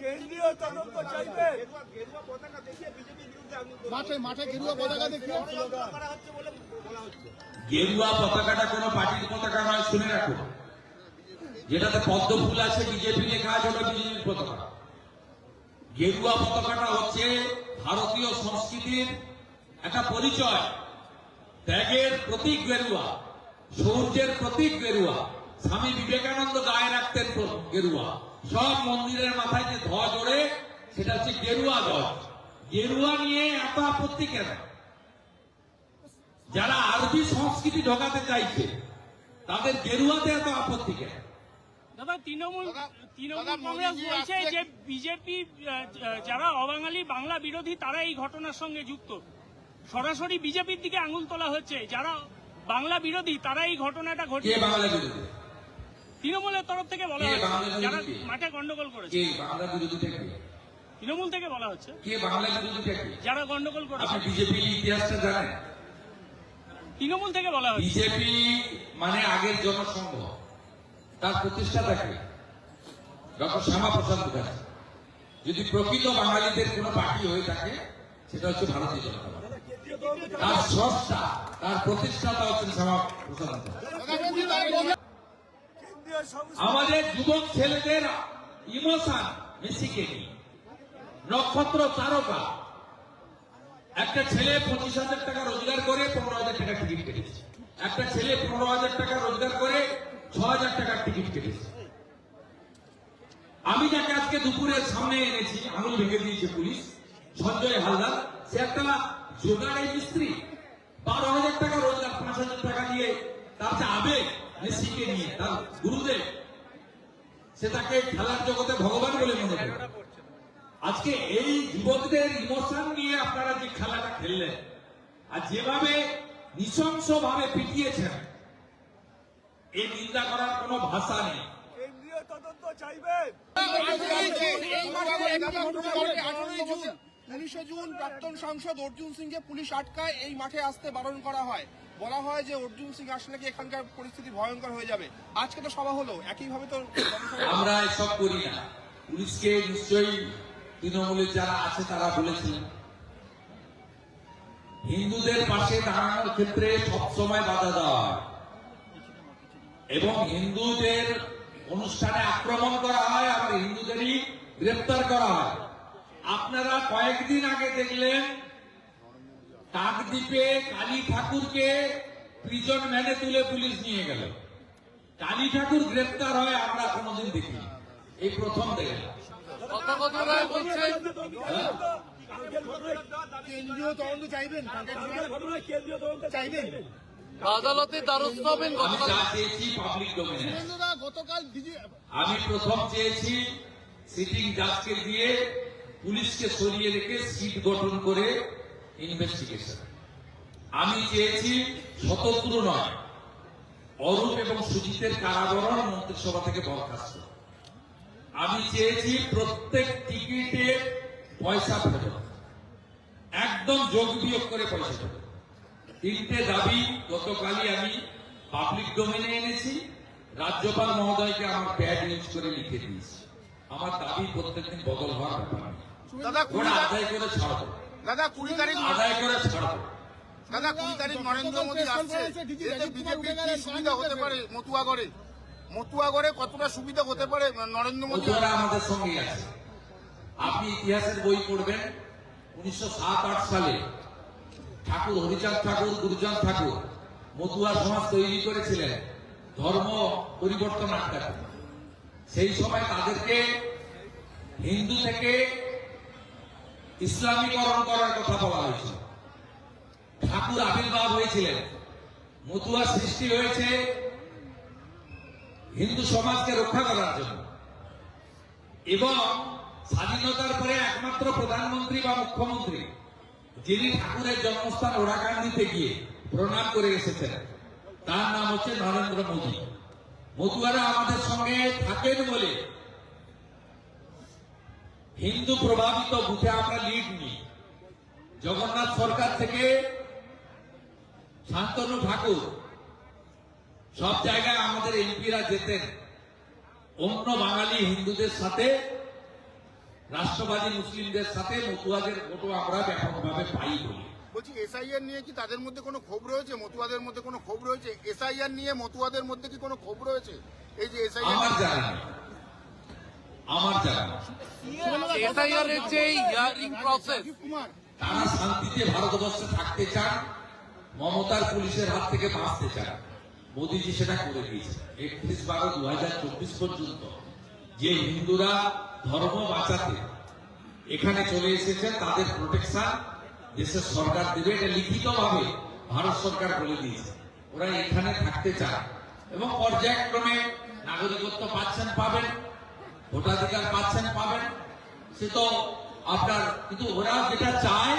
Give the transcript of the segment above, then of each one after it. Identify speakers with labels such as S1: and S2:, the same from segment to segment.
S1: কেন্দ্রীয় তদন্ত চাইবে।
S2: মাঠে মাঠে গেরুয়া পতাকা দেখিয়ে
S3: গেরুয়া পতাকাটা কোন পার্টির পতাকা নয়, শুনে রাখো। যেটাতে পদ্ম ফুল আছে বিজেপি লেখা আছে ওটা বিজেপির পতাকা। গেরুয়া পতাকাটা হচ্ছে ভারতীয় সংস্কৃতির একটা পরিচয়। ত্যাগের প্রতীক গেরুয়া, শৌর্যের প্রতীক গেরুয়া। স্বামী বিবেকানন্দ গায়ে রাখতেন গেরুয়া। সব মন্দিরের মাথায় যে ধ্বজ ওড়ে সেটা হচ্ছে গেরুয়া ধ্বজ। গেরুয়া নিয়ে এত আপত্তি কেন? যারা আরবি সংস্কৃতি ঢোকাতে চাইছে তাদের গেরুয়াতে এত আপত্তি কেন?
S4: দাদা, তৃণমূল কংগ্রেস বলছে যে বিজেপি যারা অবাঙালি বাংলা বিরোধী তারা এই ঘটনার সঙ্গে যুক্ত। সরাসরি বিজেপির দিকে আঙুল তোলা হচ্ছে। যারা বাংলা বিরোধী তারা এই ঘটনাটা ঘটছে।
S3: বাংলা বিরোধী?
S4: তৃণমূলের তরফ থেকে বলা হচ্ছে যারা মাঠে গন্ডগোল করেছে।
S3: বাংলা বিরোধীটা কি?
S4: তৃণমূল থেকে বলা হচ্ছে
S3: কে বাংলা বিরোধীটা কি?
S4: যারা গন্ডগোল করেছে।
S3: আপনি বিজেপির ইতিহাসটা জানেন?
S4: তৃণমূল থেকে বলা হচ্ছে
S3: বিজেপি মানে আগের জনসংঘ, তার প্রতিষ্ঠাতা কে? ডক্টর শ্যামাপ্রসাদ মুখার্জি। যদি প্রকৃত বাঙালিদের কোন পার্টি হয়ে থাকে সেটা হচ্ছে ভারতীয় জনতা পার্টি। তার স্রষ্টা, তার প্রতিষ্ঠাতা হচ্ছেন শ্যামাপ্রসাদ মুখার্জি। আমাদের যুবক ছেলেদের ইমোশন মেসিকে নিয়ে নক্ষত্র তারকা। একটা ছেলে 25,000 টাকা রোজগার করে 15,000 টাকা টিকিট কেটেছে। একটা ছেলে 15,000 টাকা রোজগার করে 6,000 টাকার টিকিট কেটেছে। আমি যাকে আজকে দুপুরের সামনে এনেছি, আঙুল ভেঙে দিয়েছে পুলিশ, সঞ্জয় হালদার। সে একটা জোগাড়ের মিস্ত্রি। 12,000 টাকা রোজগার, 5,000 টাকা দিয়ে তার যে আবেগ মেসিকে নিয়ে, তার গুরুদেব, সে তাকে খেলার জগতে ভগবান বলে মনে করে। আজকে এই যুবকদের ইমোশন নিয়ে আপনারা যে খেলাটা খেললেন আর যেভাবে নৃশংস ভাবে পিটিয়েছেন, এই নিন্দা করার কোনো ভাষা নেই।
S1: কেন্দ্রীয় তদন্ত চাইবেন।
S2: 19 জুন প্রাক্তন সাংসদ অর্জুন সিংকে পুলিশ আটকায়, এই মাঠে আসতে বারণ করা হয়। বলা হয় যে অর্জুন সিং আসলে কি এখানকার পরিস্থিতি ভয়ঙ্কর হয়ে যাবে। আজকে তো সভা হলো, একইভাবে তো
S3: আমরা এসব করি না। পুলিশকে নিশ্চয়ই তৃণমূলের যারা আছে তারা বলেছিলেন। হিন্দুদের পাশে দাঁড়ানোর ক্ষেত্রে সবসময় বাধা দেওয়া হয় এবং হিন্দুদের অনুষ্ঠানে আক্রমণ করা হয়, আবার হিন্দুদেরই গ্রেপ্তার করা হয়। আপনারা কয়েকদিন আগে দেখলেন কাকদ্বীপে কালী ঠাকুরকে প্রিজন ভ্যানে তুলে পুলিশ নিয়ে গেল। কালী ঠাকুর গ্রেপ্তার হয় আমরা কোনোদিন দেখিনি, এই প্রথম দেখলাম।
S2: কেন্দ্রীয় তদন্ত চাইবেন, চাইবেন
S5: আদালতে দ্বারস্থ হবেন।
S3: আমি যা চেয়েছি পাবলিক ডোমেনে।
S2: গতকাল
S3: আমি প্রথম চেয়েছি সিটিং জাজকে দিয়ে পুলিশকে সরিয়ে রেখে সিট গঠন করে ইনভেস্টিগেশন। আমি চেয়েছি স্বতন্ত্র নয়, অরূপ এবং সুজিতের কারাবরণ মন্ত্রিসভা থেকে বরখাস্ত। আমি চেয়েছি প্রত্যেক টিকিটের পয়সা ফেরত, একদম যোগ বিয়োগ করে পয়সা ফেরত। 3টে দাবি গতকালই আমি পাবলিক ডোমেনে এনেছি। রাজ্যপাল মহোদয়কে আমার প্যাড ইউজ করে লিখে দিয়েছি। আমার দাবি প্রত্যেকদিন বদল হওয়ার ব্যাপার নেই। ওরা আদায় করে ছাড়বো,
S2: দাদা 20 তারিখ
S3: আদায় করে ছাড়বো।
S2: দাদা 20 তারিখ নরেন্দ্র মোদী আসছে, এতে বিজেপির কি সুবিধা হতে পারে? মতুয়াগড়ে কতটা সুবিধা হতে পারে নরেন্দ্র মোদী?
S3: ওরা আমাদের সঙ্গে আছে। আপনি ইতিহাসের বই পড়বেন, 1907-8 সালে ঠাকুর হরিচাঁদ ঠাকুর, গুরুচাঁদ ঠাকুর মতুয়া সমাজ তৈরি করেছিলেন ধর্ম পরিবর্তন আটকাতে। সেই সময় তাদেরকে হিন্দু থেকে ইসলামীকরণ করার কথা বলা হয়েছিল। ঠাকুর আবির্ভাব হয়েছিলেন, মতুয়া সৃষ্টি হয়েছে হিন্দু সমাজকে রক্ষা করার জন্য। এবং স্বাধীনতার পরে একমাত্র প্রধানমন্ত্রী বা মুখ্যমন্ত্রী যিনি ঠাকুরের জন্মস্থান ওরাকান্দিতে গিয়ে প্রণাম করে এসেছেন, তার নাম হচ্ছে নরেন্দ্র মোদী। মতুয়ারা আমাদের সঙ্গে থাকেন বলে হিন্দু প্রভাবিত বুথে আমরা লিড নিই। জগন্নাথ সরকার থেকে শান্তনু ঠাকুর সব জায়গায় আমাদের এমপিরা যেতেন অন্য বাঙালি হিন্দুদের সাথে রাষ্ট্রবাদী মুসলিমদের সাথে মতুয়াদের ভোটও আমরা ব্যাপকভাবে পাই বলি।
S6: বলছি এসআইআর নিয়ে কি তাদের মধ্যে কোনো ক্ষোভ রয়েছে, মতুয়াদের মধ্যে কোনো ক্ষোভ রয়েছে? এসআইআর নিয়ে মতুয়াদের মধ্যে কি কোনো ক্ষোভ রয়েছে? এই যে
S3: আমার
S6: এসআইআর
S3: জানা নেই, আমার জানা নেই।
S5: এসআইআর এর যে হিয়ারিং প্রসেস,
S6: কুমার
S3: তারা শান্তিতে ভারতবর্ষে থাকতে চান, মমতার পুলিশের হাত থেকে বাঁচতে চান। মোদীজি সেটা করে দিয়েছে। 31/12/2024 পর্যন্ত যে হিন্দুরা ধর্ম বাঁচাতে এখানে চলে এসেছেন তাদের প্রোটেকশন দেশের সরকার দেবে, এটা লিখিতভাবে ভারত সরকার বলে দিয়েছে। ওরা এখানে থাকতে চায় এবং পর্যায়ক্রমে নাগরিকত্ব পাচ্ছেন, পাবেন, ভোটাধিকার পাচ্ছেন, পাবেন। সে তো আপনার, কিন্তু ওরা যেটা চায়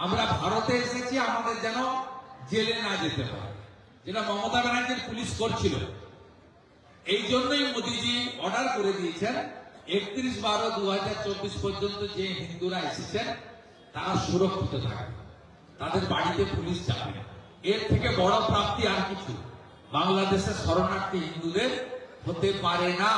S3: আমরা ভারতে এসেছি আমাদের যেন জেলে না যেতে হয়, যেটা মমতা ব্যানার্জির পুলিশ করছিল। এই জন্যই মোদীজি অর্ডার করে দিয়েছেন 31/12/2024 পর্যন্ত যে হিন্দুরা এসেছেন তারা সুরক্ষিত থাকবে, তাদের বাড়িতে পুলিশ যাবে না। এর থেকে বড় প্রাপ্তি আর কিছু বাংলাদেশের শরণার্থী হিন্দুদের হতে পারে না।